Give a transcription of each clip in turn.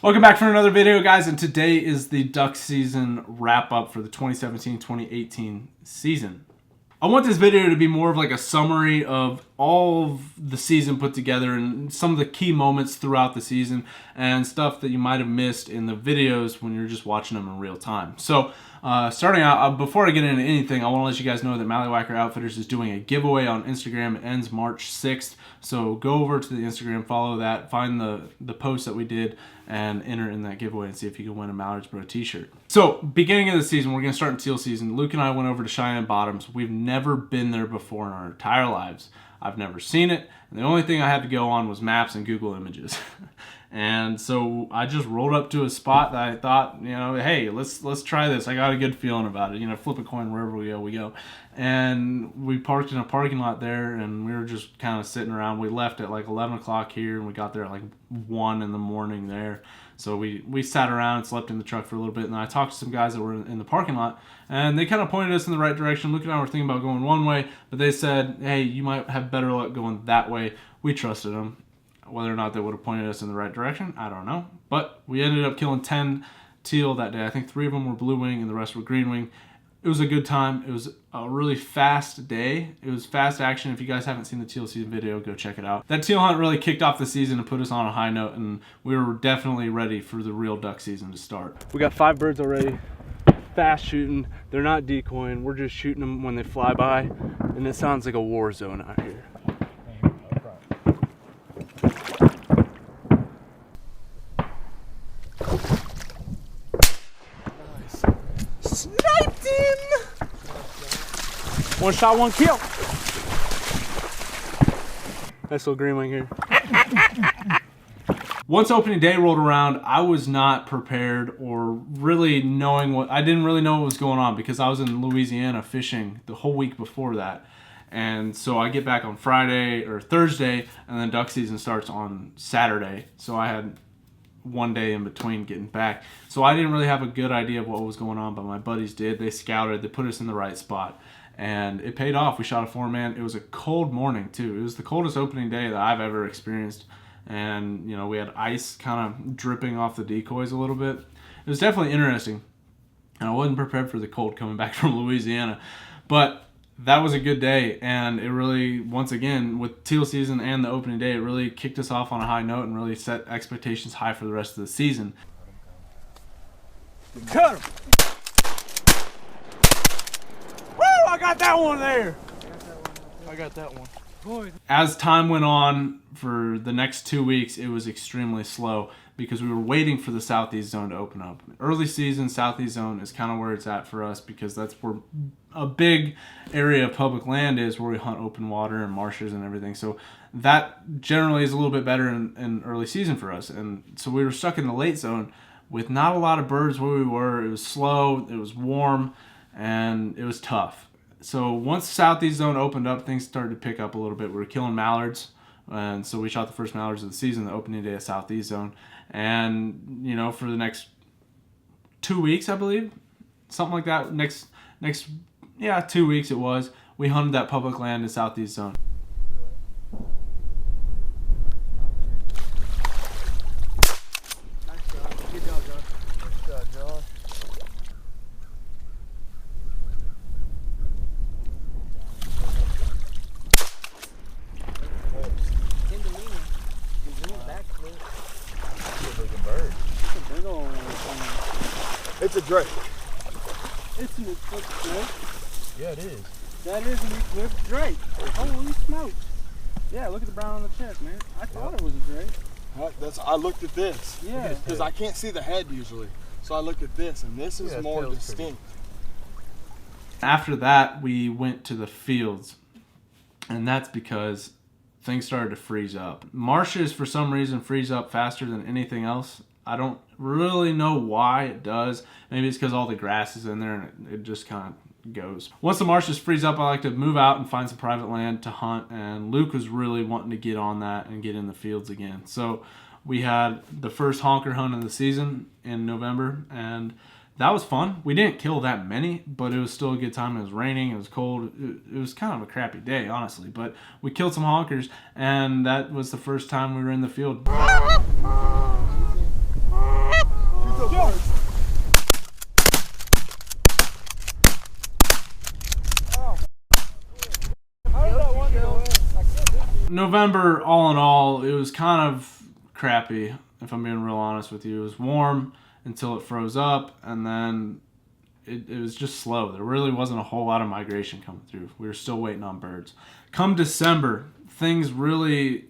Welcome back for another video, guys, and today is the duck season wrap up for the 2017-2018 season. I want this video to be more of like a summary of all of the season put together and some of the key moments throughout the season and stuff that you might have missed in the videos when you're just watching them in real time. So starting out, before I get into anything, I want to let you guys know that Mallywhacker Outfitters is doing a giveaway on Instagram. It ends March 6th. So go over to the Instagram, follow that, find the post that we did, and enter in that giveaway and see if you can win a Mallardsboro t-shirt. So, beginning of the season, we're going to start in teal season. Luke and I went over to Cheyenne Bottoms. We've never been there before in our entire lives. I've never seen it, and the only thing I had to go on was maps and Google Images. And so I just rolled up to a spot that I thought, you know, hey, let's try this. I got a good feeling about it. You know, flip a coin, wherever we go. And we parked in a parking lot there, and we were just kind of sitting around. We left at like 11 o'clock here, and we got there at like 1 in the morning there. So we sat around and slept in the truck for a little bit, and I talked to some guys that were in the parking lot, and they kind of pointed us in the right direction. Luke and I were thinking about going one way, but they said, hey, you might have better luck going that way. We trusted them. Whether or not they would have pointed us in the right direction, I don't know. But we ended up killing 10 teal that day. I think 3 of them were blue wing and the rest were green wing. It was a good time. It was a really fast day. It was fast action. If you guys haven't seen the teal season video, go check it out. That teal hunt really kicked off the season and put us on a high note, and we were definitely ready for the real duck season to start. We got 5 birds already. Fast shooting. They're not decoying. We're just shooting them when they fly by, and it sounds like a war zone out here. Sniped him! 1 shot, 1 kill. Nice little green wing here. Once opening day rolled around, I was not prepared or really knowing I didn't really know what was going on because I was in Louisiana fishing the whole week before that. And so I get back on Friday or Thursday, and then duck season starts on Saturday. So I had 1 day in between getting back. So I didn't really have a good idea of what was going on, but my buddies did. They scouted, they put us in the right spot, and it paid off. We shot a 4-man. It was a cold morning too. It was the coldest opening day that I've ever experienced. And you know, we had ice kind of dripping off the decoys a little bit. It was definitely interesting. And I wasn't prepared for the cold coming back from Louisiana. But that was a good day, and it really, once again, with teal season and the opening day, it really kicked us off on a high note and really set expectations high for the rest of the season. Cut him! Woo! I got that one there! I got that one. As time went on, for the next 2 weeks, it was extremely slow because we were waiting for the southeast zone to open up. Early season, southeast zone is kind of where it's at for us because that's where a big area of public land is, where we hunt open water and marshes and everything. So that generally is a little bit better in early season for us. And so we were stuck in the late zone with not a lot of birds where we were. It was slow, it was warm, and it was tough. So once southeast zone opened up, things started to pick up a little bit. We were killing mallards, and so we shot the first mallards of the season, the opening day of southeast zone. And you know, for the next 2 weeks, I believe, something like that. Next 2 weeks it was. We hunted that public land in southeast zone. Nice job. Good job, Josh. Good job, Josh. It's a drake. It's an eclipse drake. Yeah, it is. That is an eclipse drake. Holy smokes. Yeah, look at the brown on the chest, man. I thought it was a drake. I looked at this. Yeah. Because I can't see the head usually. So I looked at this, and this is more distinct. After that, we went to the fields, and that's because things started to freeze up. Marshes, for some reason, freeze up faster than anything else. I don't really know why it does. Maybe it's because all the grass is in there and it just kind of goes. Once the marshes freeze up, I like to move out and find some private land to hunt, and Luke was really wanting to get on that and get in the fields again. So we had the first honker hunt of the season in November, and that was fun. We didn't kill that many, but it was still a good time. It was raining, it was cold. It was kind of a crappy day, honestly, but we killed some honkers, and that was the first time we were in the field. November, all in all, it was kind of crappy, if I'm being real honest with you. It was warm until it froze up, and then it was just slow. There really wasn't a whole lot of migration coming through. We were still waiting on birds. Come December, things really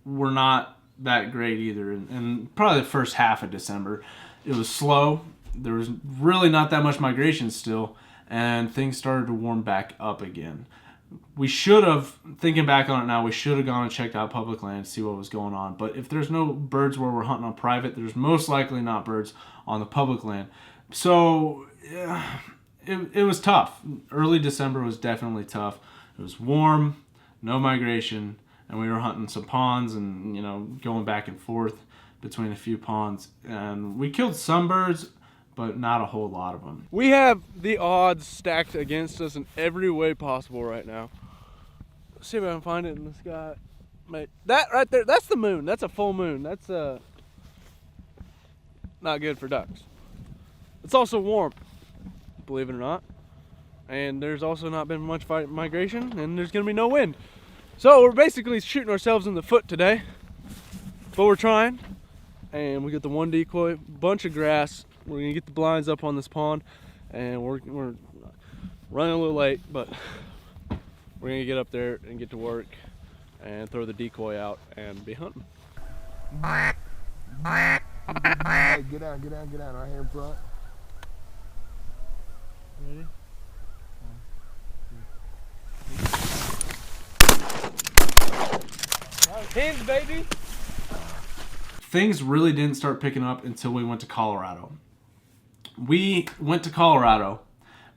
were not that great either. And probably the first half of December, it was slow. There was really not that much migration still, and things started to warm back up again. We should have, thinking back on it now, we should have gone and checked out public land to see what was going on. But if there's no birds where we're hunting on private, there's most likely not birds on the public land. So yeah, it was tough. Early December was definitely tough. It was warm, no migration, and we were hunting some ponds and, you know, going back and forth between a few ponds. And we killed some birds, but not a whole lot of them. We have the odds stacked against us in every way possible right now. Let's see if I can find it in the sky. Mate, that right there, that's the moon. That's a full moon. That's not good for ducks. It's also warm, believe it or not. And there's also not been much migration, and there's gonna be no wind. So we're basically shooting ourselves in the foot today, but we're trying. And we got the one decoy, bunch of grass. We're gonna get the blinds up on this pond, and we're running a little late, but we're gonna get up there and get to work and throw the decoy out and be hunting. Hey, get down, right here in front. Ready? Pins, baby! Things really didn't start picking up until we went to Colorado. We went to Colorado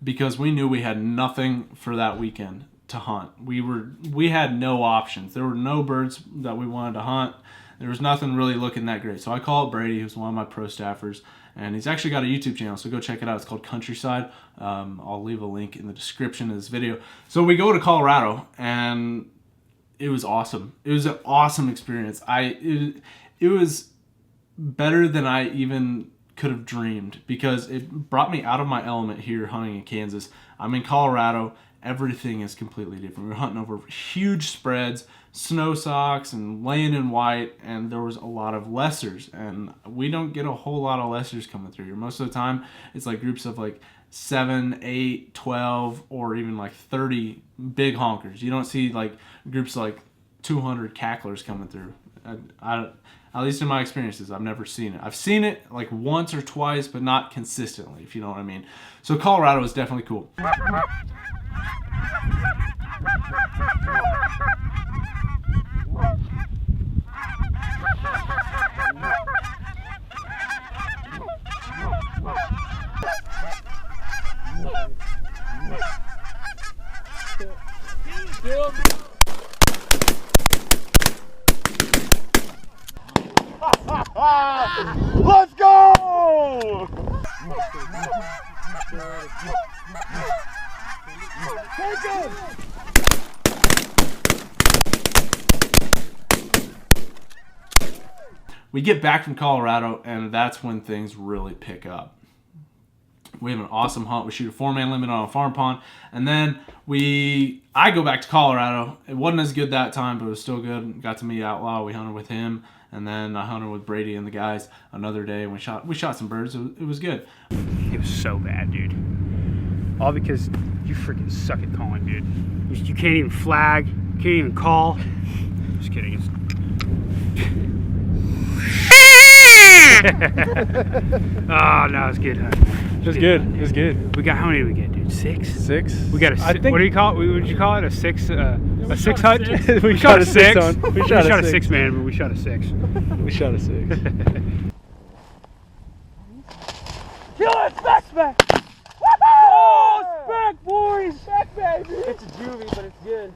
because we knew we had nothing for that weekend to hunt. We had no options. There were no birds that we wanted to hunt. There was nothing really looking that great. So I called Brady, who's one of my pro staffers, and he's actually got a YouTube channel, so go check it out. It's called Countryside. I'll leave a link in the description of this video. So we go to Colorado, and it was awesome. It was an awesome experience. It was better than I even could have dreamed, because it brought me out of my element here hunting in Kansas. I'm in Colorado. Everything is completely different. We were hunting over huge spreads, snow socks, and laying in white, and there was a lot of lessers, and we don't get a whole lot of lessers coming through here. Most of the time, it's like groups of like 7, 8, 12, or even like 30 big honkers. You don't see like groups like 200 cacklers coming through. At least in my experiences, I've never seen it. I've seen it like once or twice, but not consistently, if you know what I mean. So Colorado is definitely cool. Let's go! Take him! We get back from Colorado, and that's when things really pick up. We have an awesome hunt. We shoot a 4-man limit on a farm pond, and then I go back to Colorado. It wasn't as good that time, but it was still good. Got to meet Outlaw. We hunted with him, and then I hunted with Brady and the guys another day, and we shot some birds. It was good. It was so bad, dude. All because you freaking suck at calling, dude. You can't even flag, can't even call. Just kidding. Oh no, it's good. It was good. It was good. We got, how many did we get, dude? 6? 6. We got a. What do you call it? What would you call it? A 6? A 6 hunt? We shot a 6. We shot a 6, man, but we shot a 6. We shot a 6. Kill it! Specs back! Oh, spec, boys! Spec, baby! It's a juvie, but it's good.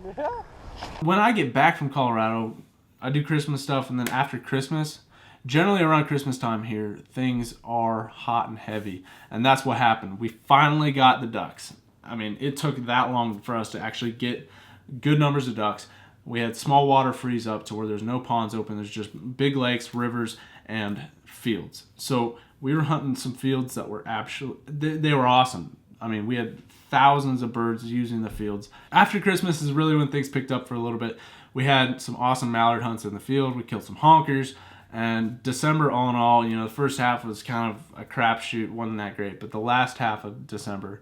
When I get back from Colorado, I do Christmas stuff, and then after Christmas, generally around Christmas time here, things are hot and heavy, and that's what happened. We finally got the ducks. I mean, it took that long for us to actually get good numbers of ducks. We had small water freeze up to where there's no ponds open. There's just big lakes, rivers, and fields. So we were hunting some fields that were they were awesome. I mean, we had thousands of birds using the fields. After Christmas is really when things picked up for a little bit. we had some awesome mallard hunts in the field. We killed some honkers. And December, all in all, you know, the first half was kind of a crapshoot, wasn't that great. But the last half of December,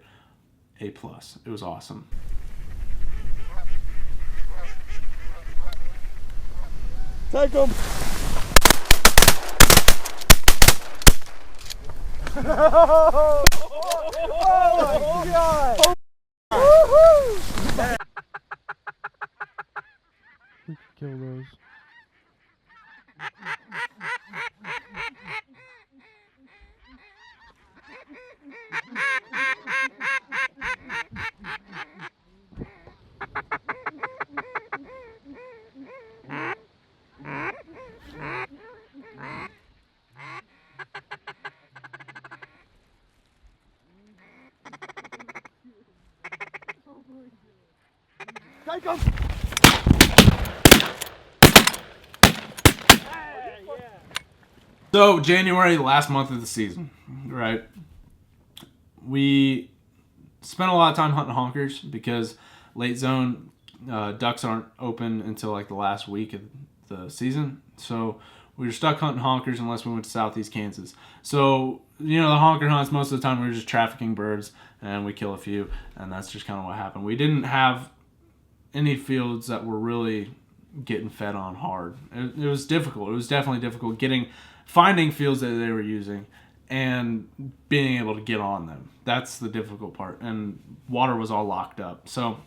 A+. It was awesome. Take them. Oh my God! Woohoo! Kill those. Take them. So January, the last month of the season, right? We spent a lot of time hunting honkers because late zone ducks aren't open until like the last week of the season. So we were stuck hunting honkers unless we went to Southeast Kansas. So, you know, the honker hunts, most of the time we were just trafficking birds and we kill a few, and that's just kind of what happened. We didn't have any fields that were really getting fed on hard. It was difficult. It was definitely difficult finding fields that they were using and being able to get on them. That's the difficult part. And water was all locked up. So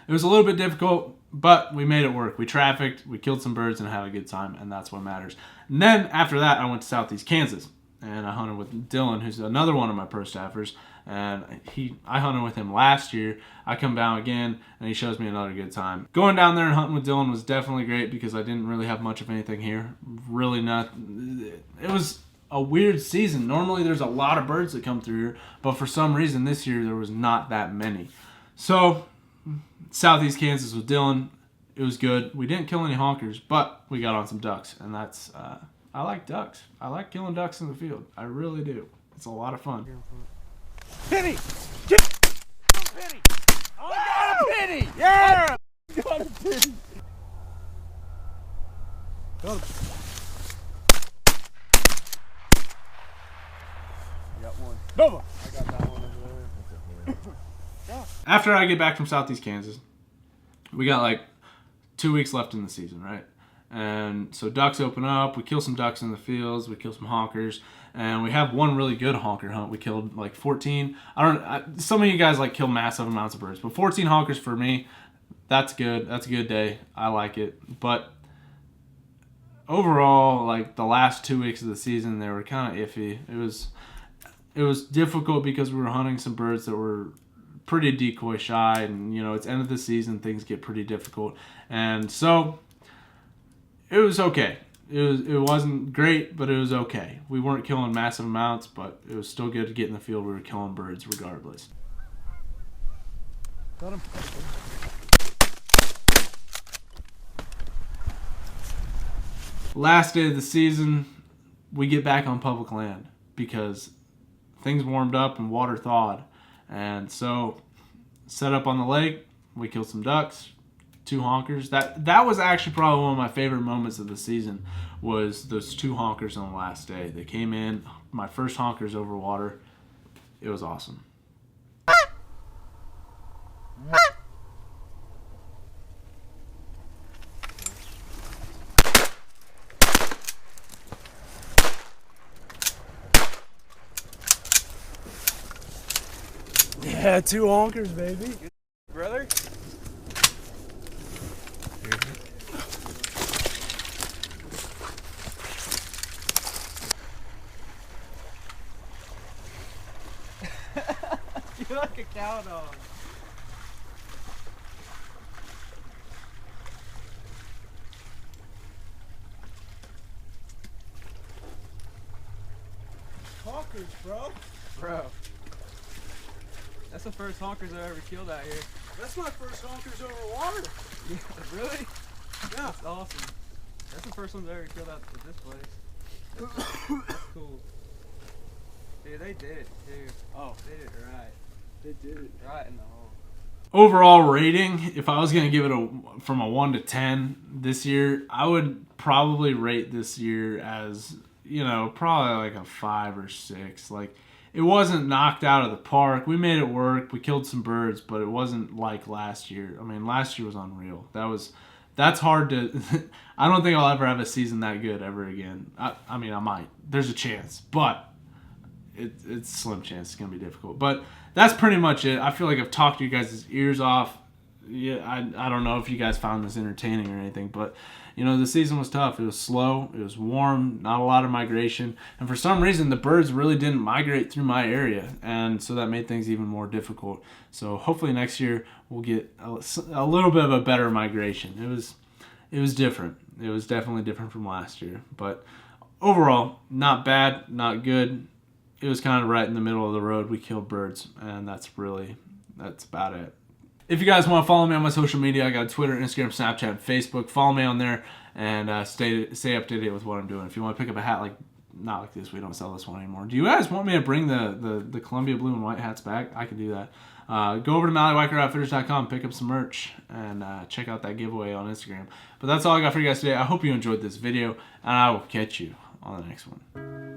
it was a little bit difficult, but we made it work. We trafficked, we killed some birds, and had a good time, and that's what matters. And then after that, I went to Southeast Kansas, and I hunted with Dylan, who's another one of my pro staffers. And I hunted with him last year. I come down again, and he shows me another good time. Going down there and hunting with Dylan was definitely great because I didn't really have much of anything here. Really not. It was a weird season. Normally there's a lot of birds that come through here, but for some reason this year there was not that many. So Southeast Kansas with Dylan, it was good. We didn't kill any honkers, but we got on some ducks, and that's I like ducks. I like killing ducks in the field. I really do. It's a lot of fun. Penny! Get penny! Oh, I got a penny! Yeah! I got a penny! Got him. I got one. Nova! I got that one over there. After I get back from Southeast Kansas, we got like 2 weeks left in the season, right? And so ducks open up. We kill some ducks in the fields. We kill some honkers, and we have one really good honker hunt. We killed like 14. Some of you guys like kill massive amounts of birds, but 14 honkers for me, that's good. That's a good day. I like it. But overall, like the last 2 weeks of the season, they were kind of iffy. It was difficult because we were hunting some birds that were pretty decoy shy, and you know, it's end of the season, things get pretty difficult, and so it was okay. It wasn't great, but it was okay. We weren't killing massive amounts, but it was still good to get in the field. We were killing birds regardless. Got him. Last day of the season, we get back on public land because things warmed up and water thawed. And so set up on the lake, we killed some ducks, 2 honkers. That was actually probably one of my favorite moments of the season, was those 2 honkers on the last day. They came in, my first honkers over water. It was awesome. Yeah, 2 honkers, baby. Brother? You're like a cow dog. Honkers, bro. That's the first honkers I ever killed out here. That's my first honkers over water. Yeah, really? Yeah. That's awesome. That's the first ones I ever killed out at this place. That's cool. Dude, they did it too. Oh, They did it right. they did it. Right in the hole. Overall rating, if I was going to give it from a 1 to 10 this year, I would probably rate this year as, you know, probably like a 5 or 6. Like, it wasn't knocked out of the park. We made it work. We killed some birds, but it wasn't like last year. I mean, last year was unreal. That's hard to... I don't think I'll ever have a season that good ever again. I mean, I might. There's a chance, but it's slim chance. It's going to be difficult. But that's pretty much it. I feel like I've talked you guys' ears off. Yeah, I don't know if you guys found this entertaining or anything, but, you know, the season was tough. It was slow. It was warm. Not a lot of migration. And for some reason, the birds really didn't migrate through my area, and so that made things even more difficult. So hopefully next year we'll get a little bit of a better migration. It was different. It was definitely different from last year. But overall, not bad, not good. It was kind of right in the middle of the road. We killed birds, and that's about it. If you guys want to follow me on my social media, I got Twitter, Instagram, Snapchat, and Facebook. Follow me on there and stay up to date with what I'm doing. If you want to pick up a hat not like this, we don't sell this one anymore. Do you guys want me to bring the Columbia blue and white hats back? I can do that. Go over to MalleyWhiteCarOutfitters.com, pick up some merch, and check out that giveaway on Instagram. But that's all I got for you guys today. I hope you enjoyed this video, and I will catch you on the next one.